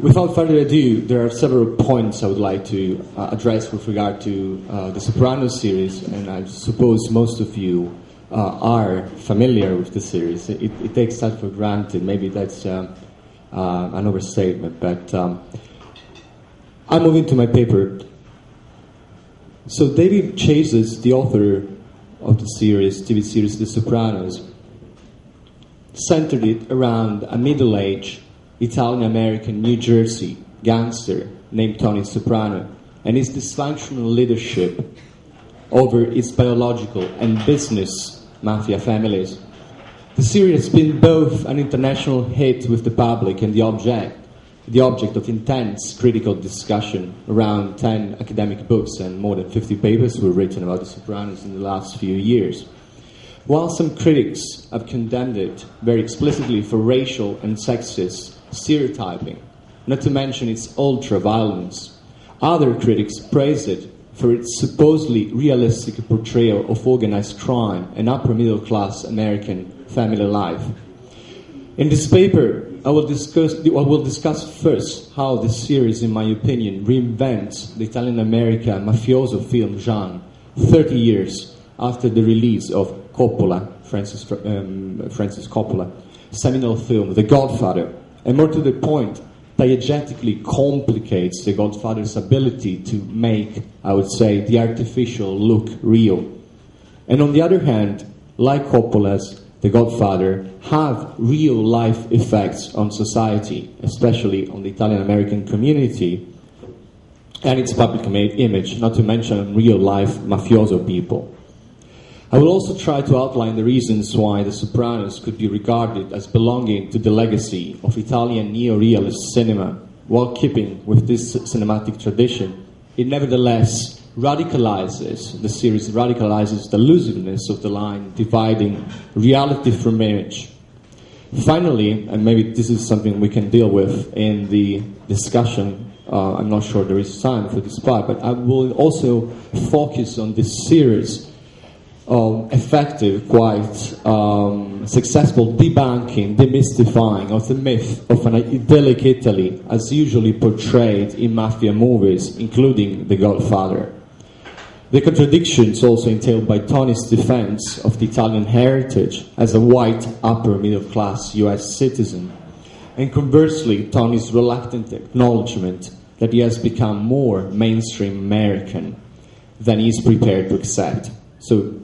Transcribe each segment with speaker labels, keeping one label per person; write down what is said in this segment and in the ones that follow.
Speaker 1: Without further ado, there are several points I would like to address with regard to the Soprano series, and I suppose most of you are familiar with the series. It takes that for granted. Maybe that's an overstatement, but I'm moving to my paper. So David Cheiza, the author of the series, TV series The Sopranos, centered it around a middle-aged Italian-American New-Jersey gangster named Tony Soprano and his dysfunctional leadership over its biological and business mafia families. The series has been both an international hit with the public and the object of intense critical discussion. Around 10 academic books and more than 50 papers were written about The Sopranos in the last few years. While some critics have condemned it very explicitly for racial and sexist stereotyping, not to mention its ultra-violence, other critics praise it for its supposedly realistic portrayal of organized crime and upper-middle-class American family life. In this paper, I will discuss first how the series, in my opinion, reinvents the Italian-America mafioso film genre 30 years after the release of Francis Coppola, seminal film The Godfather, and more to the point, diegetically complicates The Godfather's ability to make, I would say, the artificial look real. And on the other hand, like Coppola's The Godfather, have real-life effects on society, especially on the Italian-American community and its public image, not to mention real-life mafioso people. I will also try to outline the reasons why The Sopranos could be regarded as belonging to the legacy of Italian neo-realist cinema. While keeping with this cinematic tradition, it nevertheless the series radicalizes the elusiveness of the line dividing reality from image. Finally, and maybe this is something we can deal with in the discussion, I'm not sure there is time for this part, but I will also focus on this series effective, quite successful debunking, demystifying of the myth of an idyllic Italy as usually portrayed in mafia movies, including The Godfather. The contradictions also entailed by Tony's defense of the Italian heritage as a white upper-middle-class US citizen, and conversely Tony's reluctant acknowledgement that he has become more mainstream American than he is prepared to accept. So,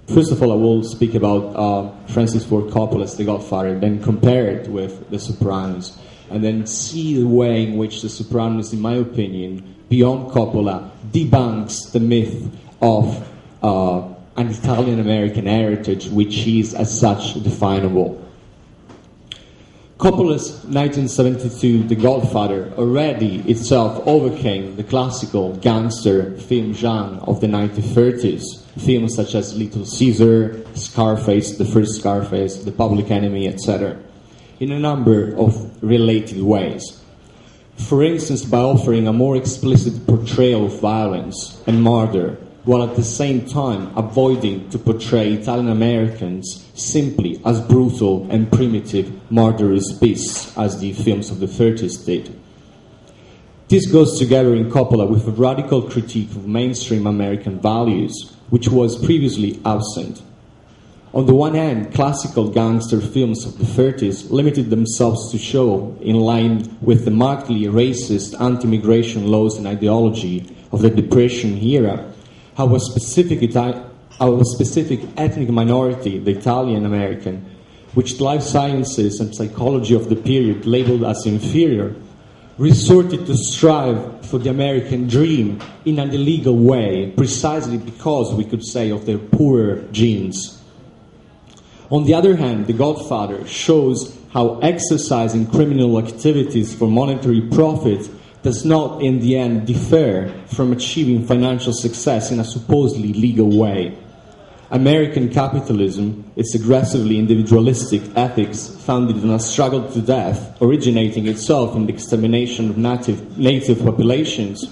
Speaker 1: first of all, I will speak about Francis Ford Coppola's The Godfather, then compare it with The Sopranos, and then see the way in which The Sopranos, in my opinion, beyond Coppola, debunks the myth of an Italian-American heritage which is as such definable. Coppola's 1972 The Godfather already itself overcame the classical gangster film genre of the 1930s, films such as Little Caesar, Scarface, the first Scarface, The Public Enemy, etc., in a number of related ways. For instance, by offering a more explicit portrayal of violence and murder, while at the same time avoiding to portray Italian Americans simply as brutal and primitive murderous beasts, as the films of the 30s did. This goes together in Coppola with a radical critique of mainstream American values, which was previously absent. On the one hand, classical gangster films of the 30s limited themselves to show, in line with the markedly racist anti-immigration laws and ideology of the Depression era, how a specific ethnic minority, the Italian American, which the life sciences and psychology of the period labeled as inferior, resorted to strive for the American dream in an illegal way, precisely because, we could say, of their poorer genes. On the other hand, The Godfather shows how exercising criminal activities for monetary profit does not, in the end, differ from achieving financial success in a supposedly legal way. American capitalism, its aggressively individualistic ethics founded on a struggle to death, originating itself in the extermination of native populations,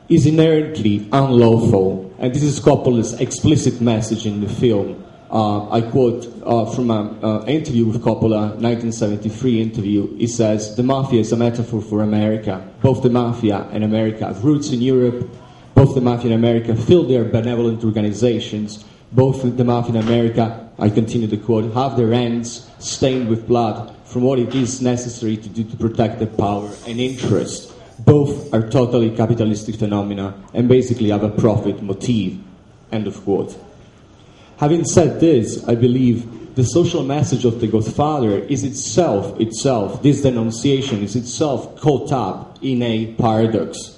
Speaker 1: is inherently unlawful, and this is Coppola's explicit message in the film, I quote from an interview with Coppola, 1973 interview. He says, "The mafia is a metaphor for America. Both the mafia and America have roots in Europe. Both the mafia and America fill their benevolent organizations. Both the mafia and America," I continue to quote, "have their ends stained with blood from what it is necessary to do to protect their power and interest. Both are totally capitalistic phenomena and basically have a profit motive." End of quote. Having said this, I believe the social message of The Godfather is itself, this denunciation is itself caught up in a paradox.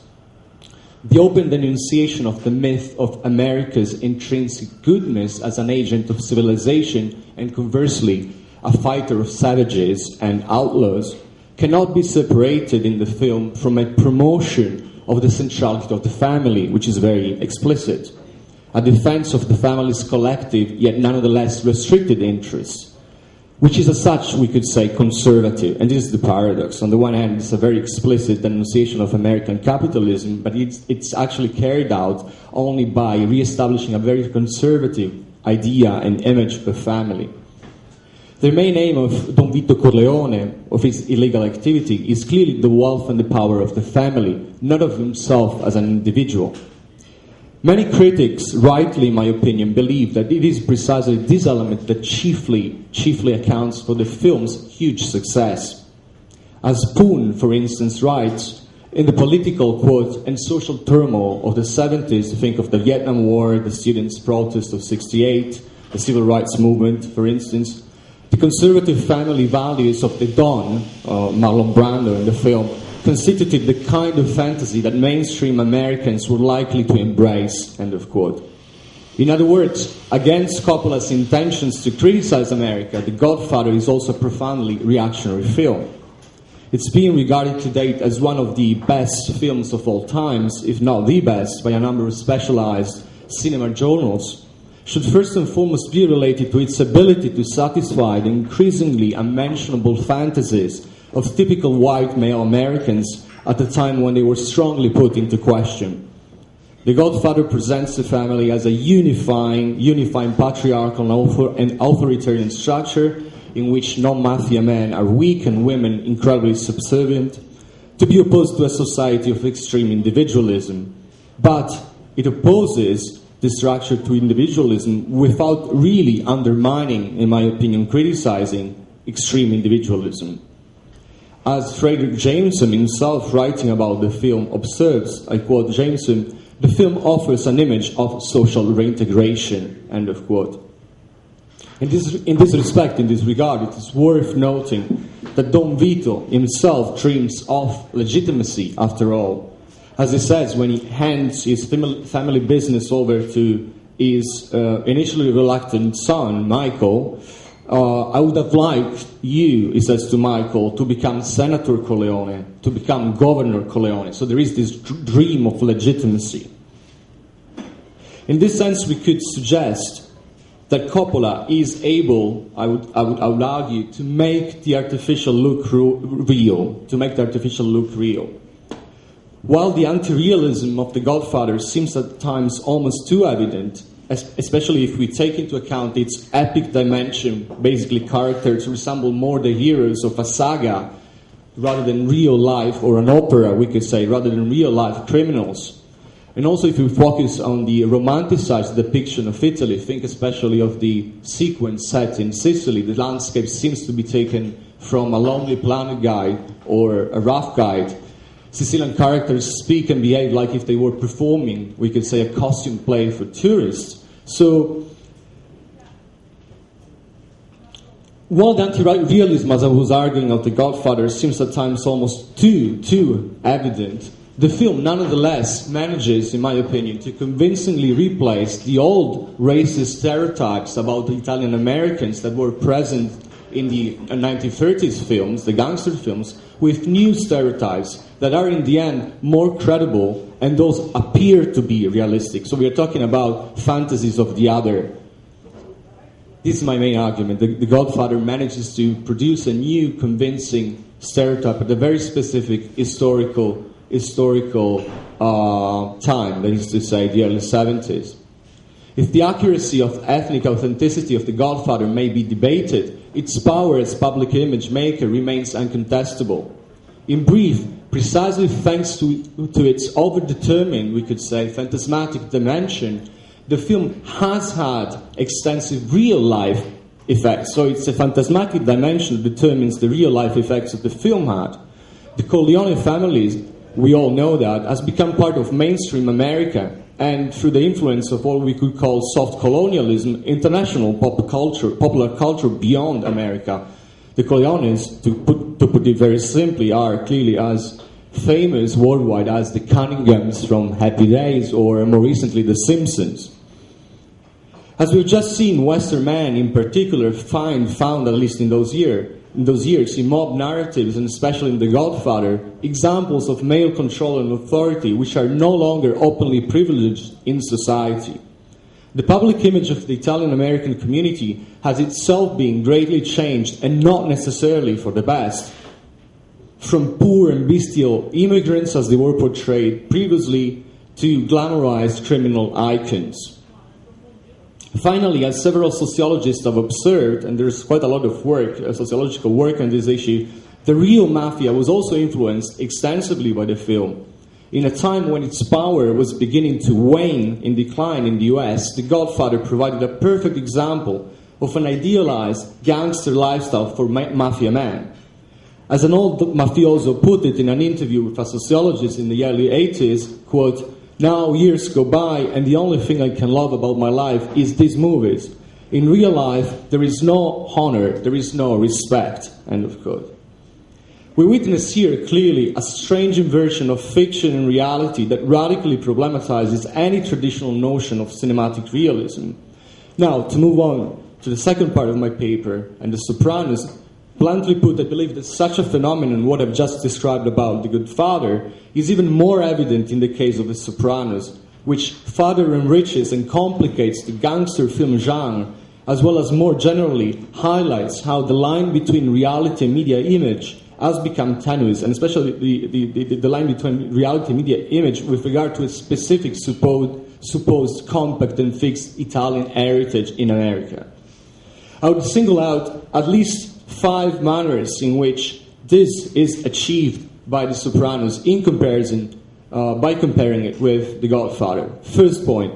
Speaker 1: The open denunciation of the myth of America's intrinsic goodness as an agent of civilization and conversely a fighter of savages and outlaws cannot be separated in the film from a promotion of the centrality of the family, which is very explicit. A defense of the family's collective, yet nonetheless restricted interests, which is as such, we could say, conservative. And this is the paradox. On the one hand, it's a very explicit denunciation of American capitalism, but it's actually carried out only by re-establishing a very conservative idea and image of the family. The main aim of Don Vito Corleone, of his illegal activity, is clearly the wealth and the power of the family, not of himself as an individual. Many critics, rightly in my opinion, believe that it is precisely this element that chiefly accounts for the film's huge success. As Poon, for instance, writes, in the political, quote, and social turmoil of the 70s, think of the Vietnam War, the students' protest of 68, the civil rights movement, for instance, the conservative family values of the Don, Marlon Brando in the film, constituted the kind of fantasy that mainstream Americans were likely to embrace, end of quote. In other words, against Coppola's intentions to criticize America, The Godfather is also a profoundly reactionary film. It's being regarded to date as one of the best films of all times, if not the best, by a number of specialized cinema journals. Should first and foremost be related to its ability to satisfy the increasingly unmentionable fantasies of typical white male Americans at a time when they were strongly put into question. The Godfather presents the family as a unifying patriarchal and authoritarian structure in which non-mafia men are weak and women incredibly subservient, to be opposed to a society of extreme individualism. But it opposes the structure to individualism without really undermining, in my opinion, criticizing extreme individualism. As Frederick Jameson himself, writing about the film, observes, I quote Jameson, "The film offers an image of social reintegration," end of quote. In this respect, in this regard, it is worth noting that Don Vito himself dreams of legitimacy, after all. As he says, when he hands his family business over to his initially reluctant son, Michael, "I would have liked you," he says to Michael, "to become Senator Corleone, to become Governor Corleone." So there is this dream of legitimacy. In this sense, we could suggest that Coppola is able, I would argue, to make the artificial look real, While the anti-realism of The Godfather seems at times almost too evident, especially if we take into account its epic dimension, basically characters resemble more the heroes of a saga rather than real life, or an opera, we could say, rather than real life criminals. And also if we focus on the romanticized depiction of Italy, think especially of the sequence set in Sicily. The landscape seems to be taken from a Lonely Planet guide or a Rough Guide. Sicilian characters speak and behave like if they were performing, we could say, a costume play for tourists. So, while the anti-realism, as I was arguing, of The Godfather seems at times almost too evident, the film nonetheless manages, in my opinion, to convincingly replace the old racist stereotypes about the Italian Americans that were present in the 1930s films, the gangster films, with new stereotypes that are in the end more credible, and those appear to be realistic. So we are talking about fantasies of the other. This is my main argument. The Godfather manages to produce a new convincing stereotype at a very specific historical time, that is to say, the early 70s. If the accuracy of ethnic authenticity of The Godfather may be debated, its power as public image maker remains uncontestable. In brief, precisely thanks to its overdetermined, we could say, phantasmatic dimension, the film has had extensive real-life effects. So it's a phantasmatic dimension that determines the real-life effects that the film had. The Corleone families, we all know that, has become part of mainstream America, and through the influence of what we could call soft colonialism, international popular culture beyond America. The Corleones, to put it very simply, are clearly as famous worldwide as the Cunninghams from Happy Days, or more recently, The Simpsons. As we've just seen, Western men in particular found, at least in those years, in mob narratives, and especially in The Godfather, examples of male control and authority which are no longer openly privileged in society. The public image of the Italian-American community has itself been greatly changed, and not necessarily for the best. From poor and bestial immigrants, as they were portrayed previously, to glamorized criminal icons. Finally, as several sociologists have observed, and there's quite a lot of work, sociological work on this issue, the real mafia was also influenced extensively by the film. In a time when its power was beginning to wane in decline in the US, The Godfather provided a perfect example of an idealized gangster lifestyle for mafia men. As an old mafioso put it in an interview with a sociologist in the early 80s, quote, "Now years go by and the only thing I can love about my life is these movies. In real life, there is no honor, there is no respect." End of quote. We witness here clearly a strange inversion of fiction and reality that radically problematizes any traditional notion of cinematic realism. Now, to move on to the second part of my paper, and The Sopranos, bluntly put, I believe that such a phenomenon, what I've just described about The Good Father, is even more evident in the case of The Sopranos, which further enriches and complicates the gangster film genre, as well as more generally highlights how the line between reality and media image has become tenuous, and especially the line between reality and media image with regard to a specific supposed compact and fixed Italian heritage in America. I would single out at least 5 manners in which this is achieved by The Sopranos in comparison, by comparing it with The Godfather. First point.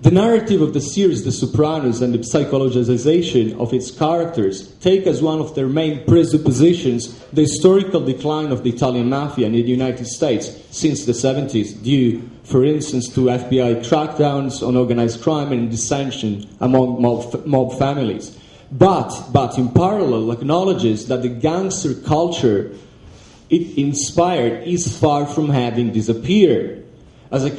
Speaker 1: The narrative of the series The Sopranos and the psychologization of its characters take as one of their main presuppositions the historical decline of the Italian mafia in the United States since the 70s, due, for instance, to FBI crackdowns on organized crime and dissension among mob families. But in parallel acknowledges that the gangster culture it inspired is far from having disappeared. As a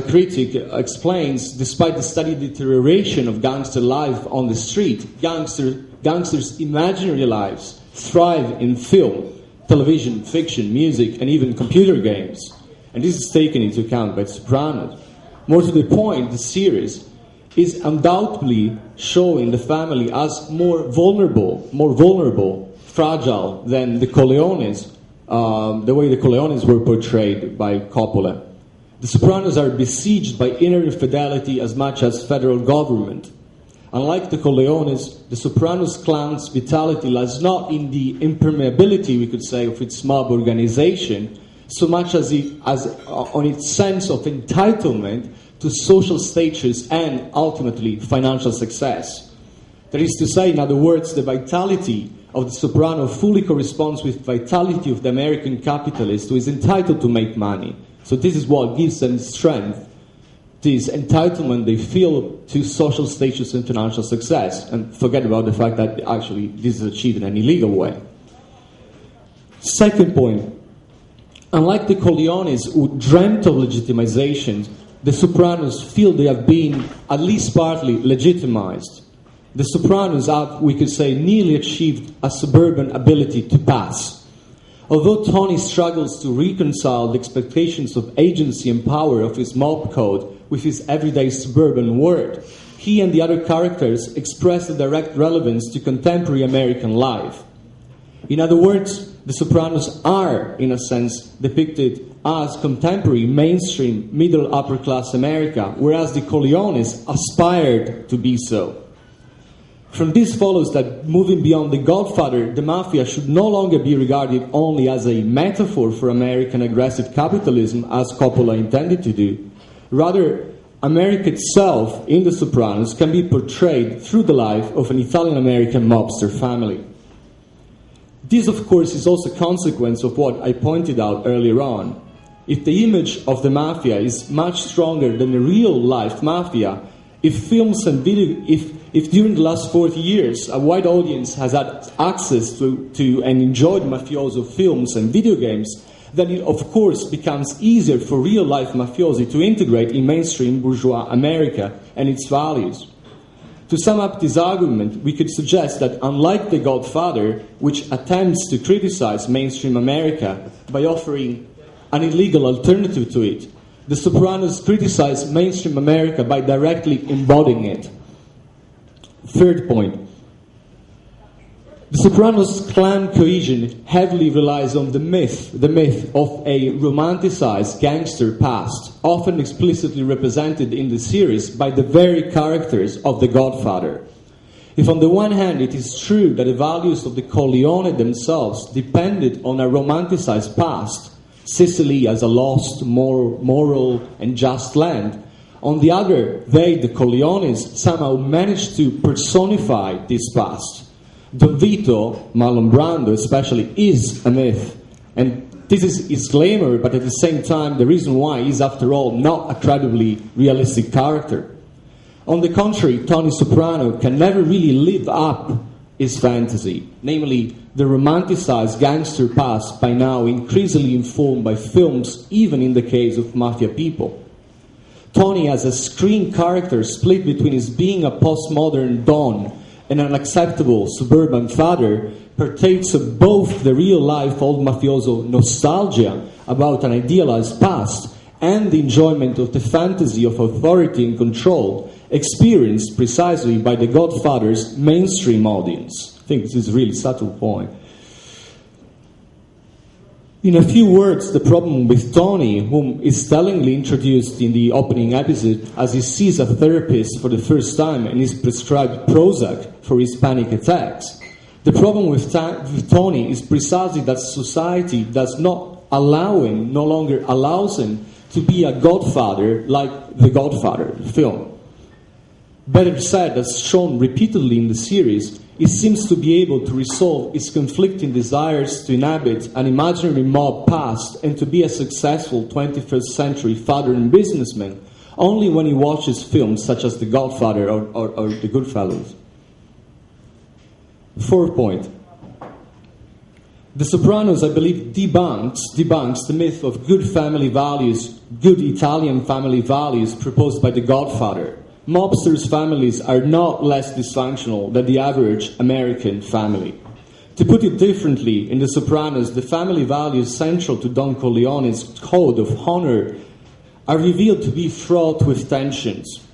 Speaker 1: critic explains, despite the steady deterioration of gangster life on the street, gangsters' imaginary lives thrive in film, television, fiction, music, and even computer games. And this is taken into account by Sopranos. More to the point, the series is undoubtedly showing the family as more vulnerable, fragile than the Corleones, the way the Corleones were portrayed by Coppola. The Sopranos are besieged by inner infidelity as much as federal government. Unlike the Corleones, the Sopranos clan's vitality lies not in the impermeability, we could say, of its mob organization, so much as on its sense of entitlement to social status and, ultimately, financial success. That is to say, in other words, the vitality of the Soprano fully corresponds with the vitality of the American capitalist who is entitled to make money. So this is what gives them strength, this entitlement they feel to social status and financial success. And forget about the fact that actually this is achieved in an illegal way. Second point, unlike the Corleones who dreamt of legitimization, the Sopranos feel they have been at least partly legitimized. The Sopranos have, we could say, nearly achieved a suburban ability to pass. Although Tony struggles to reconcile the expectations of agency and power of his mob code with his everyday suburban world, he and the other characters express a direct relevance to contemporary American life. In other words, the Sopranos are, in a sense, depicted as contemporary mainstream middle upper class America, whereas the Corleones aspired to be so. From this follows that moving beyond The Godfather, the mafia should no longer be regarded only as a metaphor for American aggressive capitalism, as Coppola intended to do. Rather, America itself in The Sopranos can be portrayed through the life of an Italian-American mobster family. This, of course, is also a consequence of what I pointed out earlier on. If the image of the mafia is much stronger than the real-life mafia, if during the last 40 years a wide audience has had access to and enjoyed mafioso films and video games, then it of course becomes easier for real-life mafiosi to integrate in mainstream bourgeois America and its values. To sum up this argument, we could suggest that unlike The Godfather, which attempts to criticize mainstream America by offering an illegal alternative to it, The Sopranos criticize mainstream America by directly embodying it. Third point. The Sopranos' clan cohesion heavily relies on the myth of a romanticized gangster past, often explicitly represented in the series by the very characters of The Godfather. If on the one hand it is true that the values of the Corleone themselves depended on a romanticized past, Sicily as a lost, moral and just land, on the other, they, the Corleones, somehow managed to personify this past. Don Vito, Marlon Brando especially, is a myth. And this is his glamour, but at the same time, the reason why he's, after all, not a credibly realistic character. On the contrary, Tony Soprano can never really live up his fantasy, namely the romanticized gangster past, by now increasingly informed by films, even in the case of mafia people. Tony, as a screen character split between his being a postmodern Don and an acceptable suburban father, partakes of both the real-life old mafioso nostalgia about an idealized past and the enjoyment of the fantasy of authority and control experienced precisely by The Godfather's mainstream audience. I think this is a really subtle point. In a few words, the problem with Tony, whom is tellingly introduced in the opening episode as he sees a therapist for the first time and is prescribed Prozac for his panic attacks, the problem with Tony is precisely that society does not allow him, no longer allows him, to be a godfather like The Godfather film. Better said, as shown repeatedly in the series, he seems to be able to resolve his conflicting desires to inhabit an imaginary mob past and to be a successful 21st century father and businessman only when he watches films such as The Godfather or The Goodfellas. Fourth point. The Sopranos, I believe, debunks the myth of good family values, good Italian family values proposed by The Godfather. Mobsters' families are not less dysfunctional than the average American family. To put it differently, in The Sopranos, the family values central to Don Corleone's code of honor are revealed to be fraught with tensions.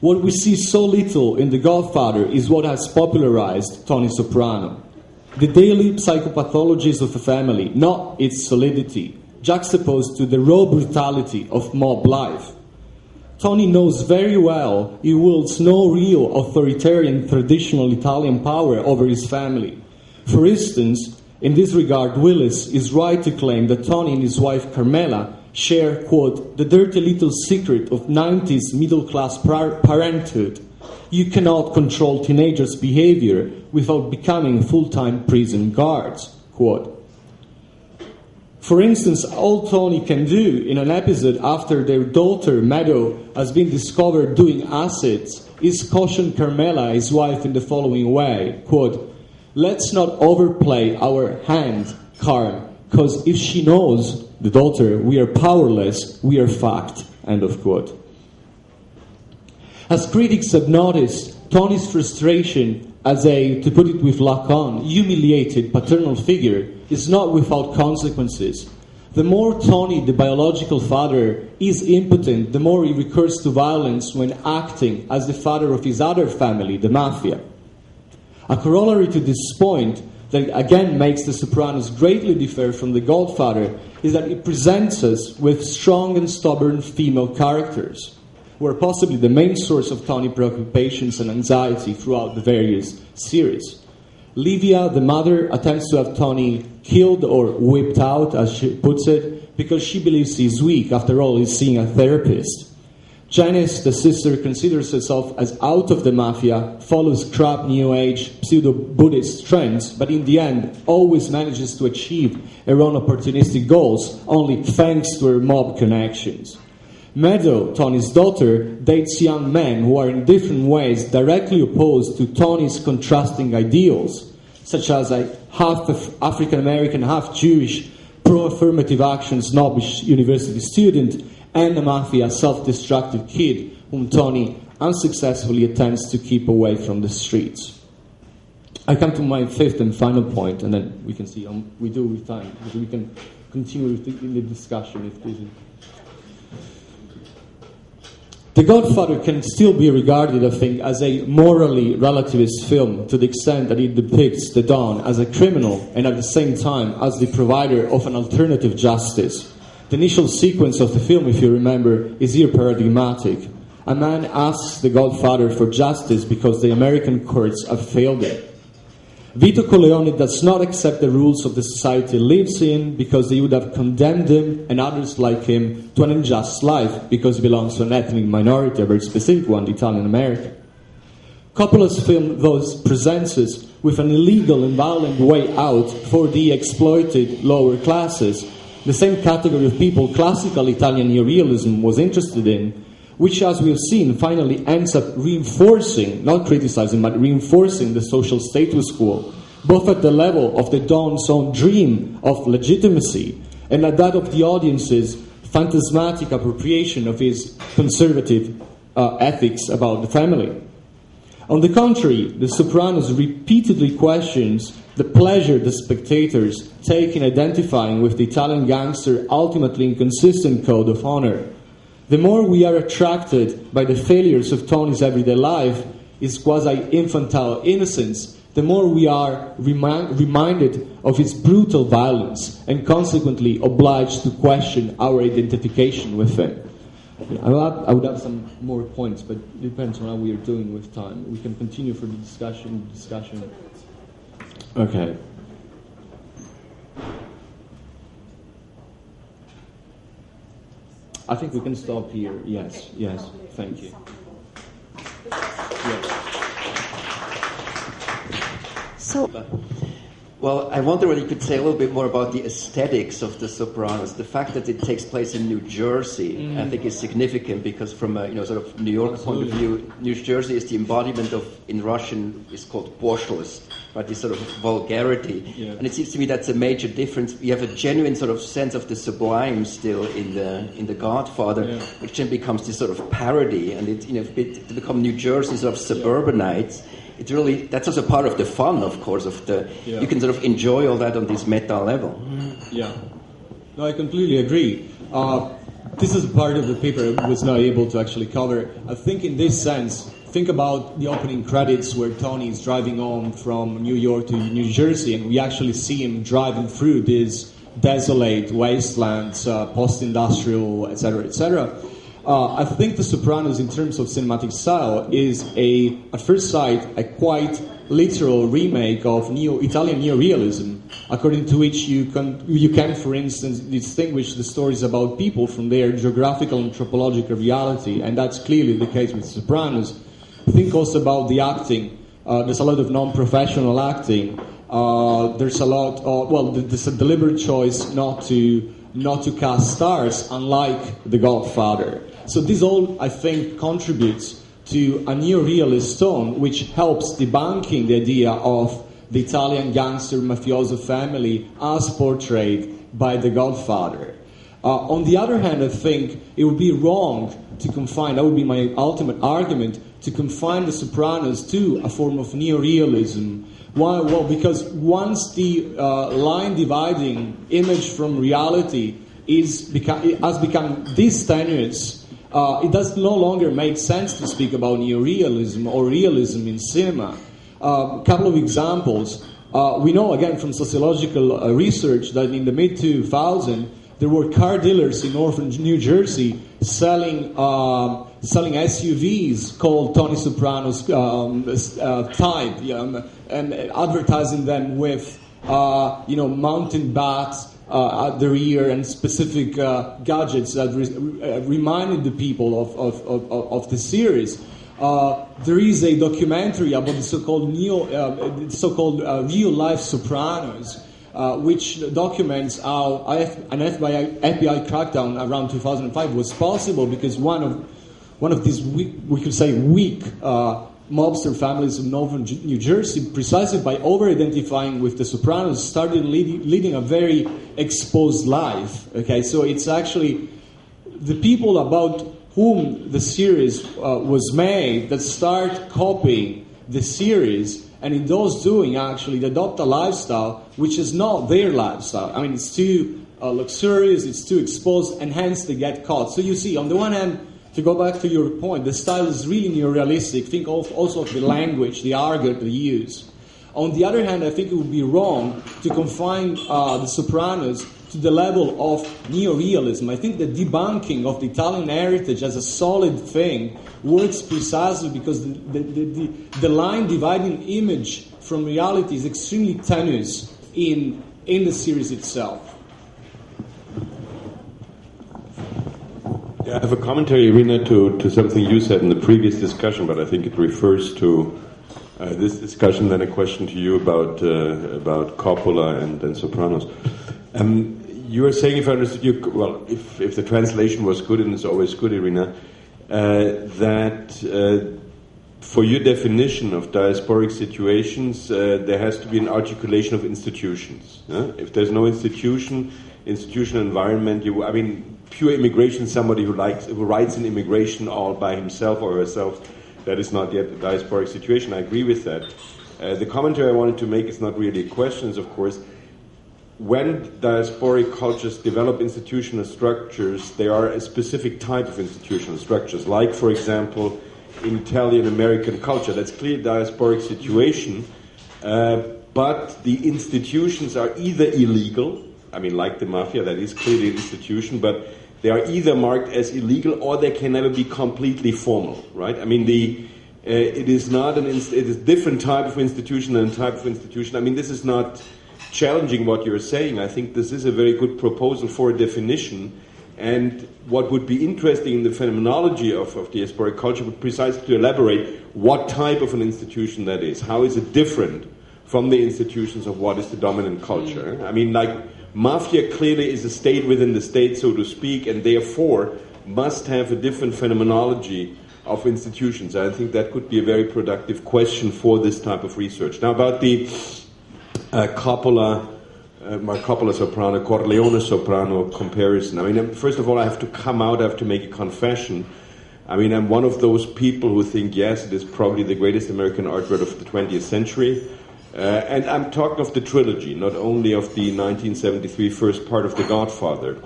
Speaker 1: What we see so little in The Godfather is what has popularized Tony Soprano. The daily psychopathologies of a family, not its solidity, juxtaposed to the raw brutality of mob life. Tony knows very well he wields no real authoritarian traditional Italian power over his family. For instance, in this regard, Willis is right to claim that Tony and his wife Carmela share, quote, the dirty little secret of 90s middle-class parenthood. You cannot control teenagers' behavior without becoming full-time prison guards, quote. For instance, all Tony can do in an episode after their daughter, Meadow, has been discovered doing acids is caution Carmela, his wife, in the following way, quote, let's not overplay our hand, Carm, because if she knows, the daughter, we are powerless, we are fucked, end of quote. As critics have noticed, Tony's frustration as a, to put it with Lacan, humiliated paternal figure is not without consequences. The more Tony, the biological father, is impotent, the more he recurs to violence when acting as the father of his other family, the mafia. A corollary to this point, that again makes The Sopranos greatly differ from The Godfather is that it presents us with strong and stubborn female characters, who are possibly the main source of Tony preoccupations and anxiety throughout the various series. Livia, the mother, attempts to have Tony killed or whipped out, as she puts it, because she believes he's weak. After all, he's seeing a therapist. Janice, the sister, considers herself as out of the mafia, follows crap New Age, pseudo-Buddhist trends, but in the end always manages to achieve her own opportunistic goals, only thanks to her mob connections. Meadow, Tony's daughter, dates young men who are in different ways directly opposed to Tony's contrasting ideals, such as a half African-American, half Jewish, pro-affirmative action snobbish university student, and a mafia self-destructive kid whom Tony unsuccessfully attempts to keep away from the streets. I come to my fifth and final point, and then we can see we do with time. We can continue in the discussion if this is. The Godfather can still be regarded, I think, as a morally relativist film to the extent that it depicts the Don as a criminal and at the same time as the provider of an alternative justice. The initial sequence of the film, if you remember, is here paradigmatic. A man asks the Godfather for justice because the American courts have failed him. Vito Corleone does not accept the rules of the society he lives in because they would have condemned him and others like him to an unjust life because he belongs to an ethnic minority, a very specific one, the Italian American. Coppola's film thus presents us with an illegal and violent way out for the exploited lower classes, the same category of people classical Italian neorealism was interested in, which, as we have seen, finally ends up reinforcing, not criticizing, but reinforcing the social status quo, both at the level of the Don's own dream of legitimacy and at that of the audience's phantasmatic appropriation of his conservative ethics about the family. On the contrary, The Sopranos repeatedly questions the pleasure the spectators take in identifying with the Italian gangster ultimately inconsistent code of honor. The more we are attracted by the failures of Tony's everyday life, his quasi-infantile innocence, the more we are reminded of his brutal violence and consequently obliged to question our identification with him. I would have some more points, but it depends on how we are doing with time. We can continue for the discussion. Okay. I think we can stop here. Yes. Thank you. Yes.
Speaker 2: So, well, I wonder whether you could say a little bit more about the aesthetics of The Sopranos. The fact that it takes place in New Jersey, I think, is significant because, from a sort of New York point of view, New Jersey is the embodiment of, in Russian, is called poshtost, right? This sort of vulgarity, and it seems to me that's a major difference. You have a genuine sort of sense of the sublime still in the Godfather, which then becomes this sort of parody, and to become New Jersey sort of suburbanites. It's really, that's also part of the fun, of course, you can sort of enjoy all that on this meta level.
Speaker 1: Yeah. No, I completely agree. This is part of the paper I was not able to actually cover. I think in this sense, think about the opening credits where Tony is driving home from New York to New Jersey, and we actually see him driving through these desolate wastelands, post-industrial, etc., etc. I think The Sopranos, in terms of cinematic style, is at first sight, a quite literal remake of Italian neorealism, according to which you can, for instance, distinguish the stories about people from their geographical and anthropological reality, and that's clearly the case with The Sopranos. Think also about the acting. There's a lot of non-professional acting. There's a lot. There's a deliberate choice not to cast stars, unlike The Godfather. So this all, I think, contributes to a neorealist tone, which helps debunking the idea of the Italian gangster mafioso family as portrayed by The Godfather. On the other hand, I think it would be wrong to confine, that would be my ultimate argument, to confine The Sopranos to a form of neorealism. Why? Well, because once the line dividing image from reality has become this tenuous, it does no longer make sense to speak about neorealism or realism in cinema. A couple of examples. We know, again, from sociological research that in the mid-2000s, there were car dealers in northern New Jersey selling SUVs called Tony Soprano's type, and advertising them with mountain bats at the rear and specific gadgets that reminded the people of the series. There is a documentary about the so-called real-life Sopranos, which documents how an FBI crackdown around 2005 was possible because one of these we could say weak mobster families of northern New Jersey, precisely by over-identifying with the Sopranos, started leading a very exposed life. Okay, so it's actually the people about whom the series was made that start copying the series, and in those doing, actually, they adopt a lifestyle which is not their lifestyle. I mean, it's too luxurious, it's too exposed, and hence they get caught. So you see, on the one hand, to go back to your point, the style is really neorealistic. Think also of the language, the argot they use. On the other hand, I think it would be wrong to confine the Sopranos to the level of neorealism. I think the debunking of the Italian heritage as a solid thing works precisely because the line dividing image from reality is extremely tenuous in the series itself.
Speaker 3: Yeah, I have a commentary, Irina, to something you said in the previous discussion, but I think it refers to this discussion, then a question to you about Coppola and Sopranos. You were saying, if I understood you, well, if the translation was good, and it's always good, Irina, that for your definition of diasporic situations, there has to be an articulation of institutions. If there's no institutional environment, pure immigration, somebody who writes an immigration all by himself or herself, that is not yet a diasporic situation. I agree with that. The commentary I wanted to make is not really a question, of course. When diasporic cultures develop institutional structures, they are a specific type of institutional structures. Like, for example, in Italian-American culture, that's clearly a diasporic situation, but the institutions are either illegal, like the mafia, that is clearly an institution, but they are either marked as illegal or they can never be completely formal, right? It is not it is a different type of institution than a type of institution. This is not challenging what you're saying. I think this is a very good proposal for a definition, and what would be interesting in the phenomenology of diasporic culture would precisely to elaborate what type of an institution that is. How is it different from the institutions of what is the dominant culture? Mafia clearly is a state within the state, so to speak, and therefore must have a different phenomenology of institutions. I think that could be a very productive question for this type of research. Now, about the Coppola Soprano, Corleone Soprano comparison. First of all, I have to make a confession. I'm one of those people who think, yes, it is probably the greatest American art work of the 20th century. And I'm talking of the trilogy, not only of the 1973 first part of The Godfather.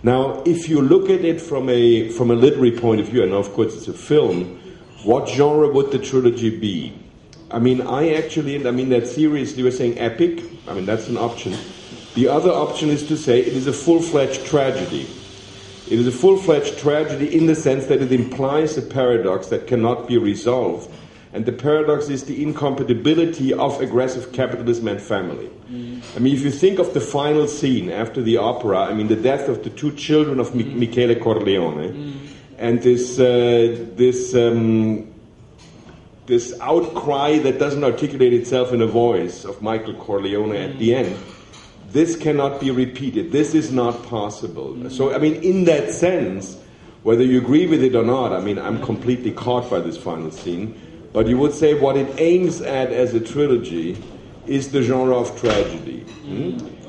Speaker 3: Now, if you look at it from a literary point of view, and of course it's a film, what genre would the trilogy be? That series, you were saying epic, that's an option. The other option is to say it is a full-fledged tragedy. It is a full-fledged tragedy in the sense that it implies a paradox that cannot be resolved. And the paradox is the incompatibility of aggressive capitalism and family. If you think of the final scene after the opera, the death of the two children of Michele Corleone, and this outcry that doesn't articulate itself in a voice of Michael Corleone at the end, this cannot be repeated. This is not possible. So, in that sense, whether you agree with it or not, I'm completely caught by this final scene. But you would say what it aims at as a trilogy is the genre of tragedy.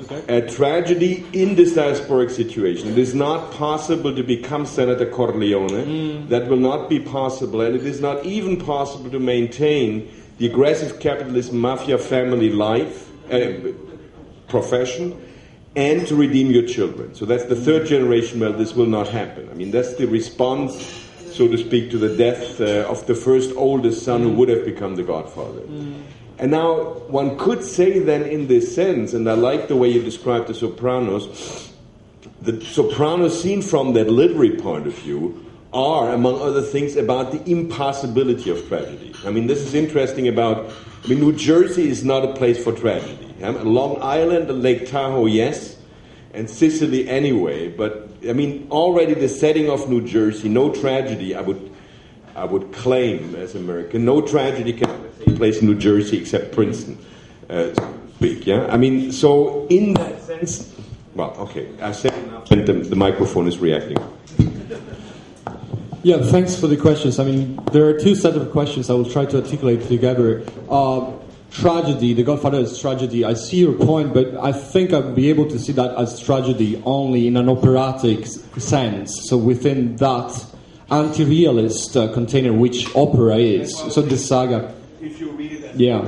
Speaker 3: Okay. A tragedy in this diasporic situation. It is not possible to become Senator Corleone. That will not be possible. And it is not even possible to maintain the aggressive capitalist mafia family life, profession, and to redeem your children. So that's the third generation where this will not happen. That's the response, so to speak, to the death of the first oldest son who would have become the Godfather. And now one could say then in this sense, and I like the way you described the Sopranos seen from that literary point of view are, among other things, about the impossibility of tragedy. I mean, this is interesting New Jersey is not a place for tragedy. Long Island and Lake Tahoe, yes, and Sicily anyway, but I mean, already the setting of New Jersey, no tragedy, I would claim as American, no tragedy can take place in New Jersey except Princeton, so to speak, yeah? I mean, so in that sense, well, okay, I've said enough, and the microphone is reacting.
Speaker 1: Yeah, thanks for the questions. I mean, there are two sets of questions I will try to articulate together. Tragedy, The Godfather is tragedy. I see your point, but I think I'll be able to see that as tragedy only in an operatic sense. So within that anti-realist container which opera is. So the saga.
Speaker 3: If you read it.
Speaker 1: Yeah.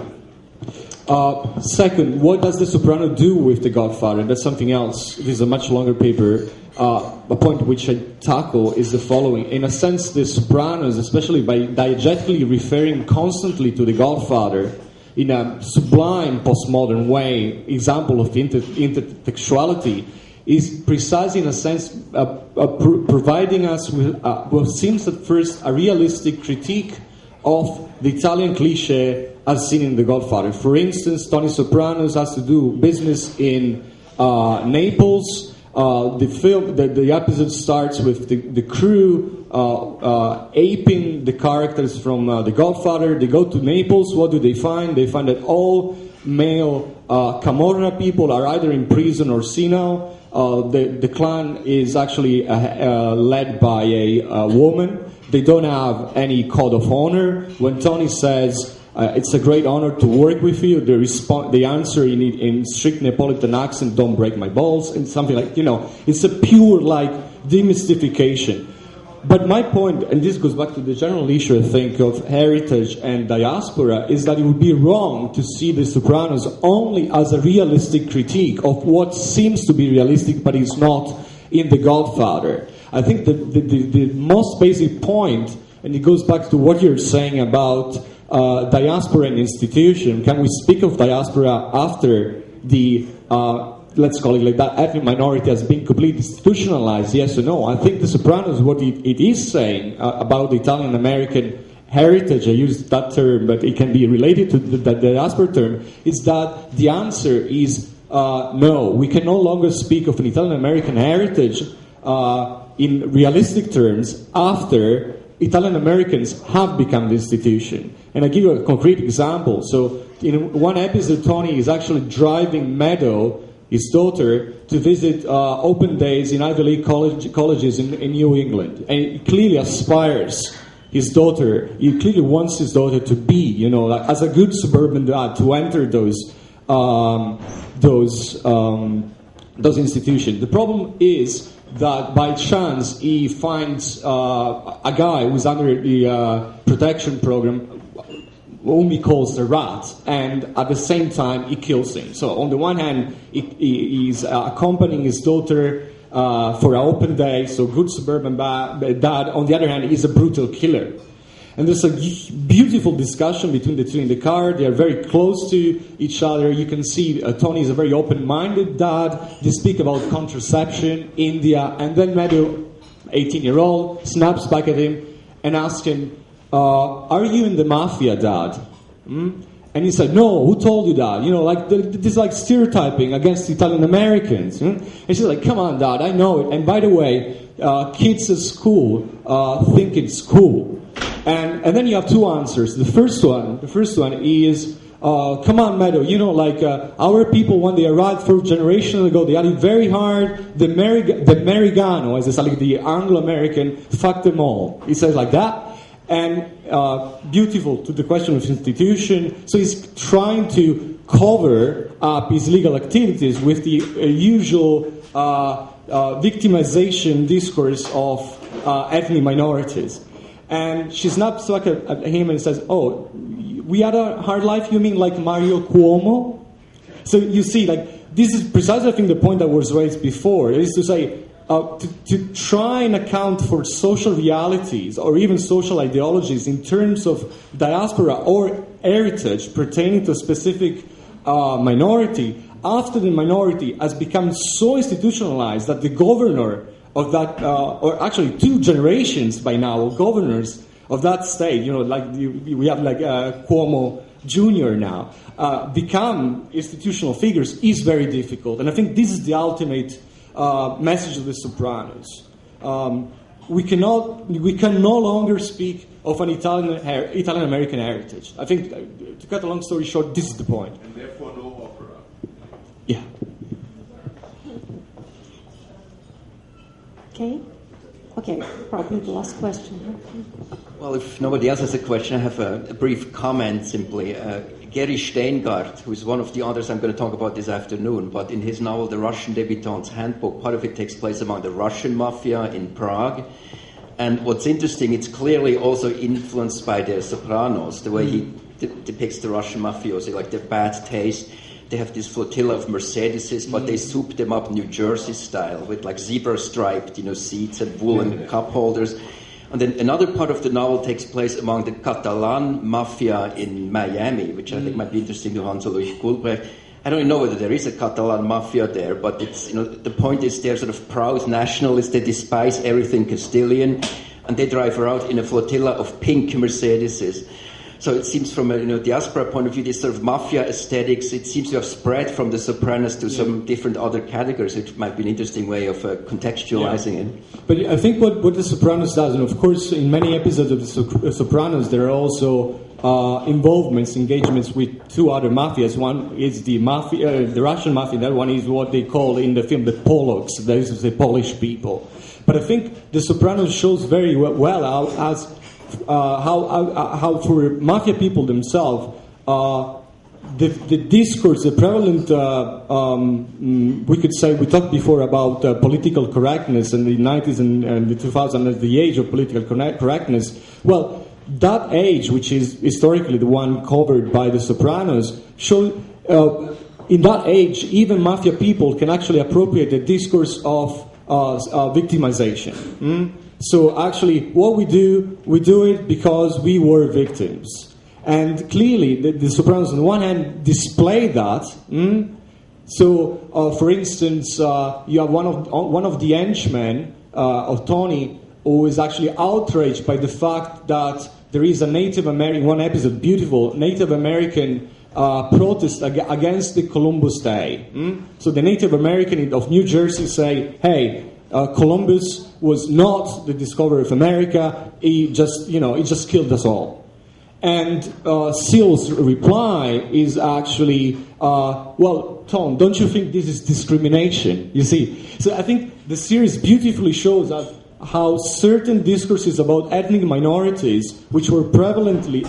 Speaker 1: Second, what does The Soprano do with The Godfather? That's something else. This is a much longer paper. A point which I tackle is the following. In a sense, The Sopranos, especially by diegetically referring constantly to The Godfather, in a sublime postmodern way, example of the intertextuality, is precisely in a sense providing us with what seems at first a realistic critique of the Italian cliché as seen in The Godfather. For instance, Tony Soprano's has to do business in Naples. The episode starts with the crew aping the characters from The Godfather. They go to Naples. What do they find? They find that all male Camorra people are either in prison or senile. The clan is actually led by a woman. They don't have any code of honor. When Tony says, it's a great honor to work with you, the answer in strict Neapolitan accent, don't break my balls, and something like, it's a pure, demystification. But my point, and this goes back to the general issue, I think, of heritage and diaspora, is that it would be wrong to see The Sopranos only as a realistic critique of what seems to be realistic but is not in The Godfather. I think the most basic point, and it goes back to what you're saying about diaspora and institution. Can we speak of diaspora after the, let's call it like that, ethnic minority has been completely institutionalized, yes or no? I think The Sopranos, what it is saying about the Italian-American heritage, I use that term, but it can be related to the diaspora term, is that the answer is no. We can no longer speak of an Italian-American heritage in realistic terms after Italian Americans have become the institution. And I give you a concrete example. So in one episode, Tony is actually driving Meadow, his daughter, to visit open days in Ivy League colleges in New England. And he clearly aspires his daughter, he clearly wants his daughter to be, as a good suburban dad, to enter those institutions. The problem is that by chance he finds a guy who's under the protection program whom he calls the Rat, and at the same time he kills him. So on the one hand, he's accompanying his daughter for an open day, so good suburban dad. On the other hand, he's a brutal killer. And there's a beautiful discussion between the two in the car. They are very close to each other. You can see Tony is a very open-minded dad. They speak about contraception, India, and then Meadow, 18-year-old, snaps back at him and asks him, are you in the mafia, Dad? And he said, no, who told you that? This stereotyping against Italian Americans. And she's like, come on, Dad, I know it. And by the way, kids at school think it's cool. And then you have two answers. The first one is, come on, Meadow, our people, when they arrived 4 generations ago, they had it very hard. The Americano, as they say, the Anglo-American, fucked them all. He says like that. And beautiful to the question of institution. So he's trying to cover up his legal activities with the usual victimization discourse of ethnic minorities. And she snaps back at him and says, oh, we had a hard life, you mean like Mario Cuomo? So you see, this is precisely, I think, the point that was raised before. It is to say, to try and account for social realities or even social ideologies in terms of diaspora or heritage pertaining to a specific minority, after the minority has become so institutionalized that the governor of that, or actually 2 generations by now of governors of that state, we have Cuomo Jr. now, become institutional figures is very difficult. And I think this is the ultimate message of The Sopranos. We can no longer speak of an Italian-American heritage. I think, to cut a long story short, this is the point.
Speaker 3: And therefore no opera.
Speaker 1: Yeah.
Speaker 4: Okay, probably the last question.
Speaker 2: Well, if nobody else has a question, I have a brief comment simply. Gary Steingart, who is one of the authors I'm going to talk about this afternoon, but in his novel The Russian Debutante's Handbook, part of it takes place among the Russian mafia in Prague. And what's interesting, it's clearly also influenced by the Sopranos, the way he depicts the Russian mafiosi, like their bad taste. They have this flotilla of Mercedeses, but they soup them up New-Jersey style with like zebra-striped, seats and woolen cup holders. And then another part of the novel takes place among the Catalan mafia in Miami, which I think might be interesting to Hans-Ulrich Gulbrecht. I don't know whether there is a Catalan mafia there, but it's the point is they're sort of proud nationalists. They despise everything Castilian, and they drive around in a flotilla of pink Mercedeses. So it seems from a diaspora point of view, this sort of mafia aesthetics, it seems to have spread from the Sopranos to some different other categories, which might be an interesting way of contextualizing it.
Speaker 1: But I think what the Sopranos does, and of course in many episodes of the Sopranos, there are also engagements with 2 other mafias. One is the Russian mafia, the other one is what they call in the film the Polacks, that is the Polish people. But I think the Sopranos shows very well how for mafia people themselves, the discourse, the prevalent, we could say, we talked before about political correctness in the 90s and the 2000s as the age of political correctness. Well, that age, which is historically the one covered by the Sopranos, showed in that age, even mafia people can actually appropriate the discourse of victimization. So actually, what we do it because we were victims. And clearly, the Sopranos, on the one hand, display that. So, for instance, you have one of the henchmen of Tony who is actually outraged by the fact that there is a Native American, one episode, beautiful, Native American protest against the Columbus Day. So the Native American of New Jersey say, hey, Columbus was not the discoverer of America. He just killed us all. And Seal's reply is actually, well, Tom, don't you think this is discrimination? You see, so I think the series beautifully shows us how certain discourses about ethnic minorities, which were prevalent during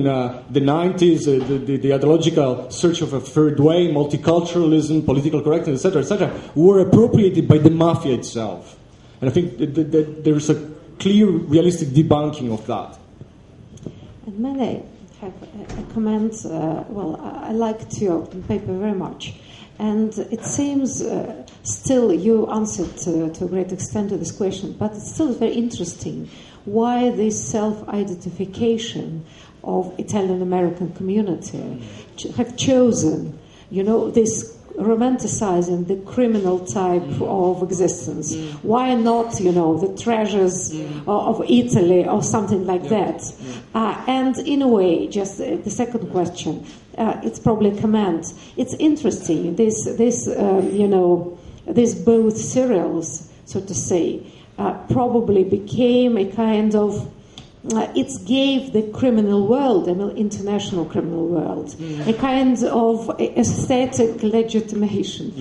Speaker 1: the 90s, the ideological search of a third way, multiculturalism, political correctness, etc., were appropriated by the mafia itself. And I think that there's a clear, realistic debunking of that.
Speaker 4: And may I have a comment? Well, I liked your paper very much. And it seems still you answered to a great extent to this question, but it still is very interesting why this self-identification of Italian-American community have chosen, this romanticizing the criminal type of existence. Why not, the treasures of Italy or something like that? And in a way, just the second question, it's probably a comment. It's interesting, these both serials, so to say, probably became a kind of it gave the criminal world, international criminal world, a kind of aesthetic legitimacy.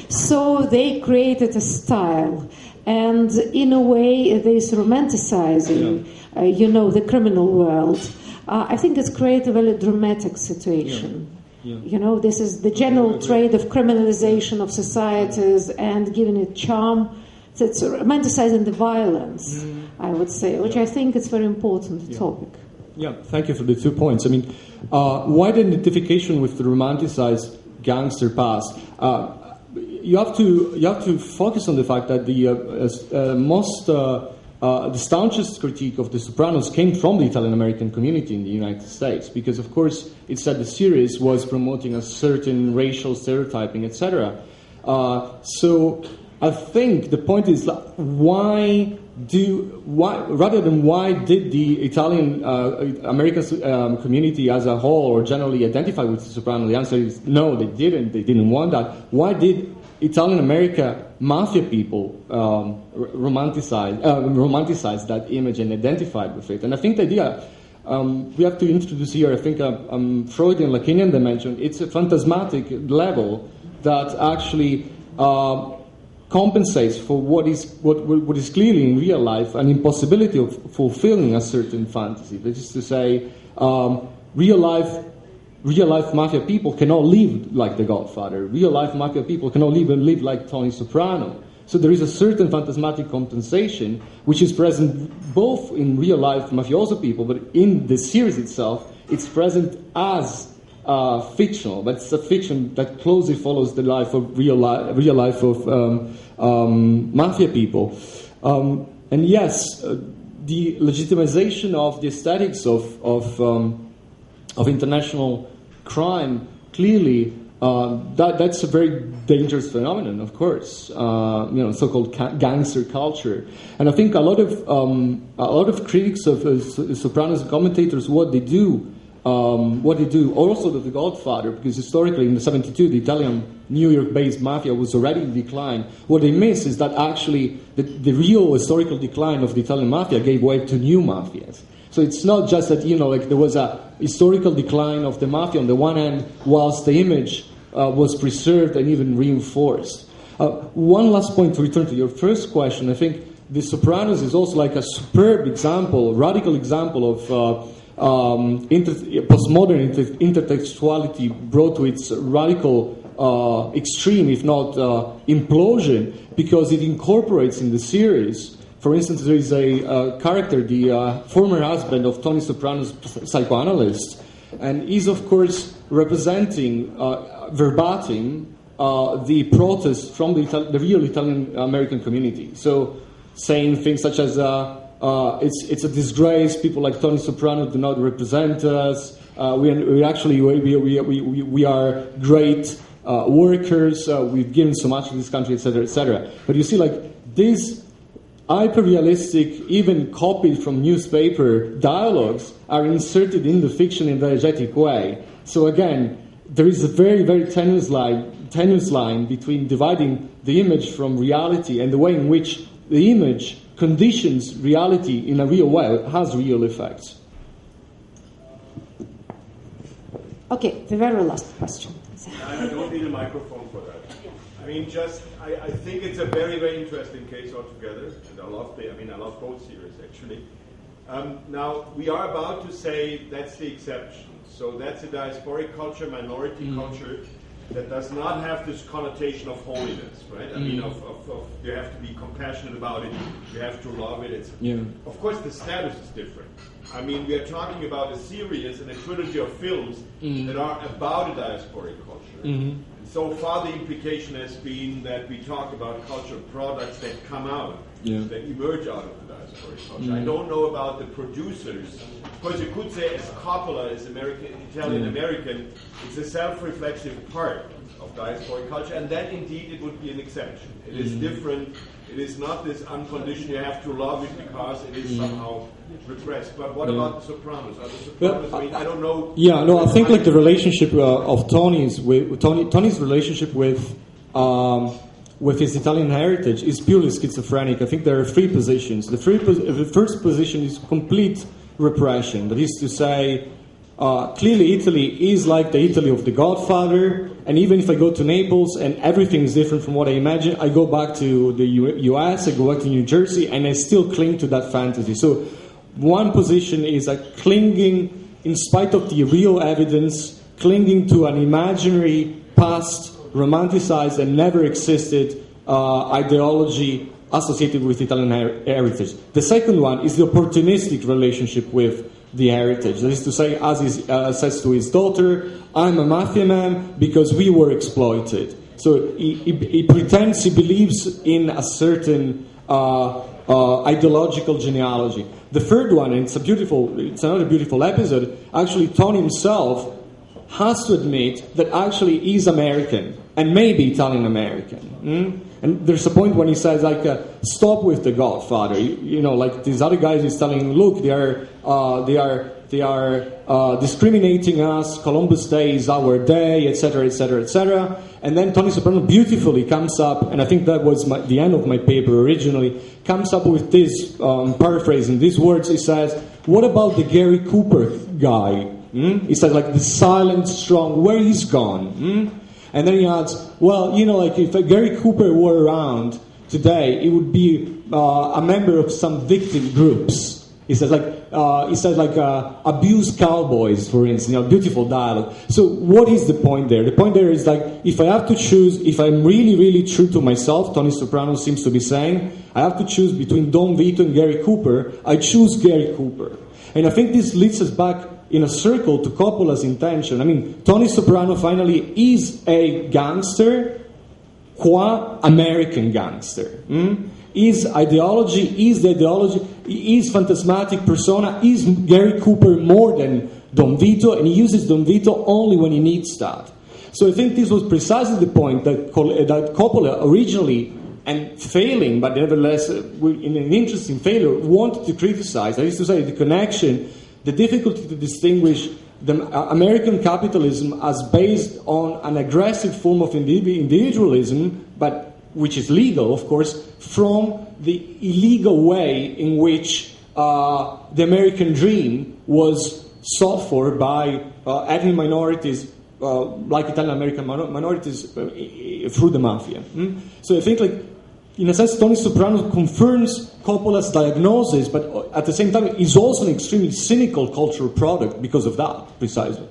Speaker 4: So they created a style, and in a way, this romanticizing, the criminal world. I think it's created a very dramatic situation. This is the general trend of criminalization of societies and giving it charm. So it's romanticizing the violence, I would say, which I think is very important topic.
Speaker 1: Yeah, thank you for the 2 points. I mean, wide identification with the romanticized gangster past. You have to focus on the fact that the most the staunchest critique of The Sopranos came from the Italian-American community in the United States, because, of course, it said the series was promoting a certain racial stereotyping, etc. So I think the point is, why did the Italian American community as a whole or generally identify with The Sopranos? The answer is no, they didn't. They didn't want that. Why did Italian America mafia people romanticize that image and identified with it? And I think the idea we have to introduce here, I think, Freudian Lacanian dimension. It's a phantasmatic level that actually compensates for what is clearly in real life an impossibility of fulfilling a certain fantasy. That is to say, real life mafia people cannot live like The Godfather. Real life mafia people cannot live like Tony Soprano. So there is a certain phantasmatic compensation which is present both in real life mafioso people, but in the series itself, it's present as fictional, but it's a fiction that closely follows the life of real life of mafia people. And yes, the legitimization of the aesthetics of international crime, clearly, that's a very dangerous phenomenon, of course. So-called gangster culture, and I think a lot of critics of Sopranos commentators, what they do, also The Godfather, because historically in the 72 the Italian New York-based mafia was already in decline. What they miss is that actually the real historical decline of the Italian mafia gave way to new mafias. So it's not just that there was a historical decline of the mafia on the one hand, whilst the image was preserved and even reinforced. One last point to return to your first question. I think The Sopranos is also like a superb example, radical example of postmodern intertextuality brought to its radical extreme, if not implosion, because it incorporates in the series. For instance, there is a character, the former husband of Tony Soprano's psychoanalyst, and he's, of course, representing verbatim the protest from the real Italian-American community. So saying things such as, it's a disgrace, people like Tony Soprano do not represent us, we are great workers, we've given so much to this country, etc., etc. But you see, these hyper-realistic, even copied from newspaper dialogues are inserted in the fiction in a diegetic way. So again, there is a very, very tenuous line between dividing the image from reality and the way in which the image conditions reality in a real way. It has real effects.
Speaker 4: Okay, the very last question.
Speaker 5: I don't need a microphone for that. I mean, I think it's a very, very interesting case altogether, and I love both series actually. Now, we are about to say that's the exception. So that's a diasporic culture, minority culture that does not have this connotation of holiness, right? I mean, you have to be compassionate about it, you have to love it. Of course, the status is different. I mean, we are talking about a series and a trilogy of films that are about a diasporic culture. And so far, the implication has been that we talk about cultural products that come out, that emerge out of the diasporic culture. I don't know about the producers. Of course, you could say as Coppola is Italian-American, it's a self-reflexive part of diasporic culture, and then indeed it would be an exception. It is different. It is not this unconditional, you have to love it because it is somehow repressed. But what about The Sopranos? Are The Sopranos, I don't know.
Speaker 1: Yeah, no, I think the relationship of Tony's relationship with his Italian heritage is purely schizophrenic. I think there are three positions. The first position is complete repression. That is to say, clearly Italy is like the Italy of The Godfather, and even if I go to Naples and everything is different from what I imagine, I go back to the US, I go back to New Jersey, and I still cling to that fantasy. So one position is clinging, in spite of the real evidence, clinging to an imaginary past, romanticized and never existed ideology associated with Italian heritage. The second one is the opportunistic relationship with the heritage. That is to say, as he says to his daughter, I'm a mafia man because we were exploited. So he pretends he believes in a certain ideological genealogy. The third one, and it's another beautiful episode, actually Tony himself has to admit that actually he's American, and maybe Italian-American. And there's a point when he says, like, stop with the Godfather. You know, like these other guys is telling, look, they are discriminating us. Columbus Day is our day, etc., etc., etc. And then Tony Soprano beautifully comes up, and I think that was the end of my paper originally, comes up with this, paraphrasing these words. He says, what about the Gary Cooper guy? He says, like, the silent, strong, where he's gone? And then he adds, well, you know, like if Gary Cooper were around today, it would be a member of some victim groups. He says, abused cowboys, for instance. You know, beautiful dialogue. So what is the point there? The point there is, like, if I have to choose, if I'm really, really true to myself, Tony Soprano seems to be saying, I have to choose between Don Vito and Gary Cooper, I choose Gary Cooper. And I think this leads us back in a circle to Coppola's intention. I mean, Tony Soprano finally is a gangster, qua American gangster. His ideology is the ideology, his phantasmatic persona is Gary Cooper more than Don Vito, and he uses Don Vito only when he needs that. So I think this was precisely the point that Coppola originally, and failing, but nevertheless in an interesting failure, wanted to criticize. I used to say the connection, the difficulty to distinguish the American capitalism as based on an aggressive form of individualism, but which is legal, of course, from the illegal way in which the American dream was sought for by ethnic minorities, like Italian-American minorities, through the mafia. So I think, like, in a sense, Tony Soprano confirms Coppola's diagnosis, but at the same time, is also an extremely cynical cultural product because of that, precisely.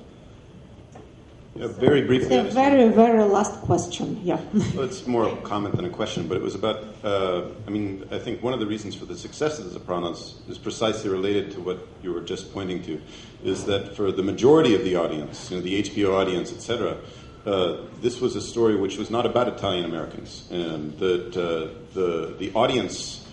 Speaker 6: Yeah, very briefly.
Speaker 4: The very, very last question, yeah.
Speaker 6: Well, it's more a comment than a question, but it was about, I think one of the reasons for the success of The Sopranos is precisely related to what you were just pointing to, is that for the majority of the audience, you know, the HBO audience, etc., this was a story which was not about Italian Americans, and that the audience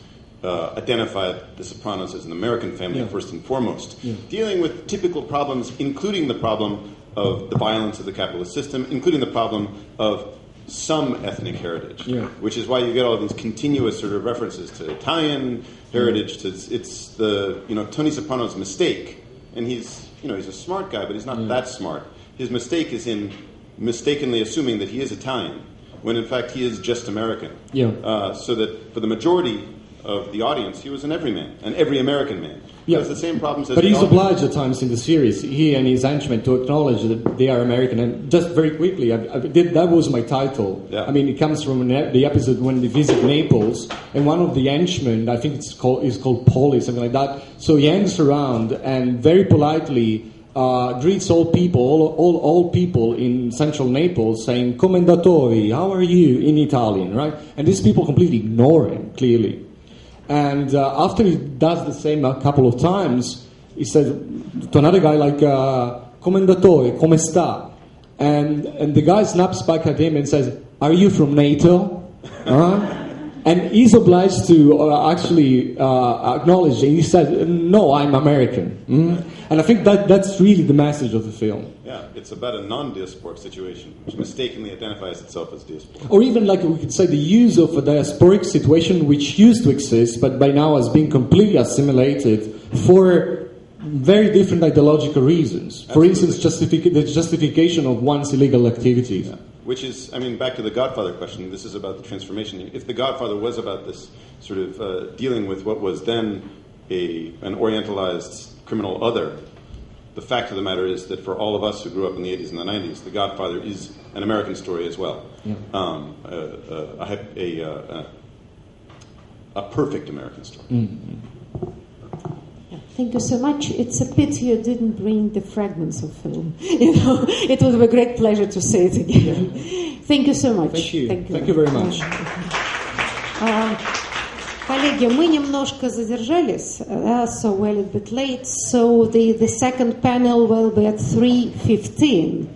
Speaker 6: identified The Sopranos as an American family first and foremost, dealing with typical problems, including the problem of the violence of the capitalist system, including the problem of some ethnic heritage, which is why you get all these continuous sort of references to Italian heritage. It's the Tony Soprano's mistake, and he's a smart guy, but he's not that smart. His mistake is in mistakenly assuming that he is Italian, when in fact he is just American. So that for the majority of the audience, he was an everyman, an every American man. He has the same problems as
Speaker 1: but he's obliged at times in the series, he and his henchmen, to acknowledge that they are American. And just very quickly, that was my title. I mean, it comes from the episode when they visit Naples, and one of the henchmen, I think is called Polly, something like that. So he hangs around and very politely greets all people in central Naples, saying "Commendatori, how are you?" in Italian, right? And these people completely ignore him, clearly. And after he does the same a couple of times, he says to another guy like "Commendatore, come sta?" And the guy snaps back at him and says, "Are you from NATO?" And he's obliged to actually acknowledge it. He says, "No, I'm American." And I think that's really the message of the film.
Speaker 6: Yeah, it's about a non-diasporic situation, which mistakenly identifies itself as diasporic.
Speaker 1: Or even, like, we could say, the use of a diasporic situation which used to exist, but by now has been completely assimilated for very different ideological reasons. For instance, the justification of one's illegal activities.
Speaker 6: Yeah. Which is, back to the Godfather question, this is about the transformation. If the Godfather was about this sort of dealing with what was then an orientalized criminal other, the fact of the matter is that for all of us who grew up in the 80s and the 90s, The Godfather is an American story as well. A perfect American story.
Speaker 4: Thank you so much. It's a pity you didn't bring the fragments of film. It would be a great pleasure to see it again. Thank you so much.
Speaker 1: Thank you. Thank you very much.
Speaker 4: Коллеги, мы немножко задержались, so we're a little bit late. So the second panel will be at 3:15.